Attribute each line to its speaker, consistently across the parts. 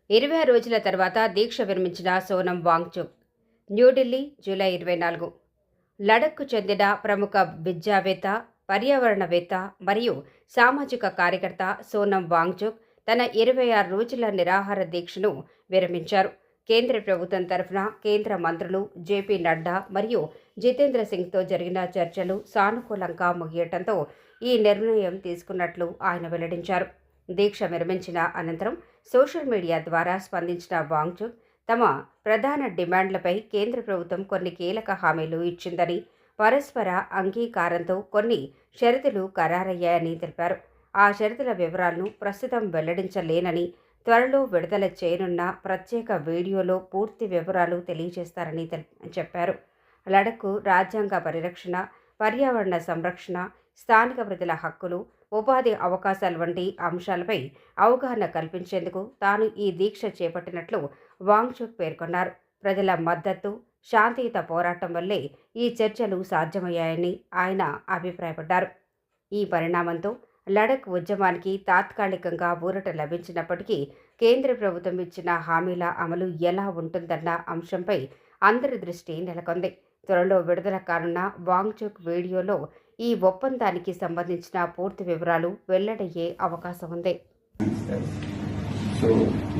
Speaker 1: 20 రోజుల తర్వాత దీక్ష విరమించిన సోనం వాంగ్చుక్. న్యూఢిల్లీ, జూలై 24. లడఖ్కు చెందిన ప్రముఖ విద్యావేత్త, పర్యావరణవేత్త మరియు సామాజిక కార్యకర్త సోనం వాంగ్చుక్ తన 26 రోజుల నిరాహార దీక్షను విరమించారు. కేంద్ర ప్రభుత్వం తరఫున కేంద్ర మంత్రులు జేపీ నడ్డా మరియు జితేంద్ర సింగ్తో జరిగిన చర్చలు సానుకూలంగా ముగియటంతో ఈ నిర్ణయం తీసుకున్నట్లు ఆయన వెల్లడించారు. దీక్ష విరమించిన అనంతరం సోషల్ మీడియా ద్వారా స్పందించిన వాంగ్చుక్ తమ ప్రధాన డిమాండ్లపై కేంద్ర ప్రభుత్వం కొన్ని కీలక హామీలు ఇచ్చిందని, పరస్పర అంగీకారంతో కొన్ని షరతులు ఖరారయ్యాయని తెలిపారు. ఆ షరతుల వివరాలను ప్రస్తుతం వెల్లడించలేనని, త్వరలో విడుదల చేయనున్న ప్రత్యేక వీడియోలో పూర్తి వివరాలు తెలియజేస్తారని చెప్పారు. లడఖ్కు రాజ్యాంగ పరిరక్షణ, పర్యావరణ సంరక్షణ, స్థానిక ప్రజల హక్కులు, ఉపాధి అవకాశాలు వంటి అంశాలపై అవగాహన కల్పించేందుకు తాను ఈ దీక్ష చేపట్టినట్లు వాంగ్చుక్ పేర్కొన్నారు. ప్రజల మద్దతు, శాంతియుత పోరాటం వల్లే ఈ చర్చలు సాధ్యమయ్యాయని ఆయన అభిప్రాయపడ్డారు. ఈ పరిణామంతో లడఖ్ ఉద్యమానికి తాత్కాలికంగా ఊరట లభించినప్పటికీ కేంద్ర ప్రభుత్వం ఇచ్చిన హామీల అమలు ఎలా ఉంటుందన్న అంశంపై అందరి దృష్టి నెలకొంది. త్వరలో విడుదల కానున్న వాంగ్చుక్ వీడియోలో ఈ ఒప్పందానికి సంబంధించిన పూర్తి వివరాలు వెల్లడయ్యే అవకాశం ఉంది.
Speaker 2: So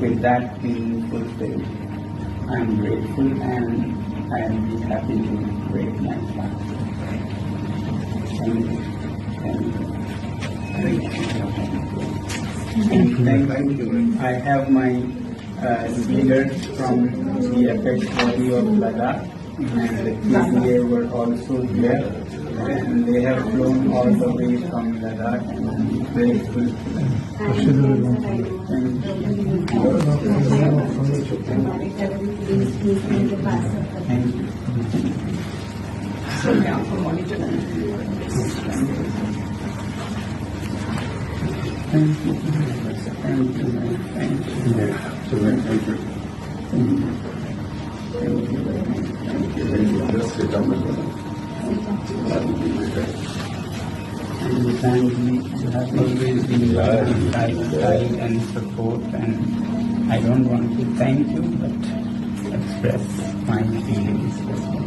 Speaker 2: with that being fulfilled, I am grateful and I am happy to break my fast. Thank you. Thank you. I have my leaders from the apex body of Ladakh and the PCA were also here, and they have flown all the way from Ladakh, and I am grateful to them. Thank you. And thank you. You have always been guide and support, and I don't want to thank you, but express my feelings as well.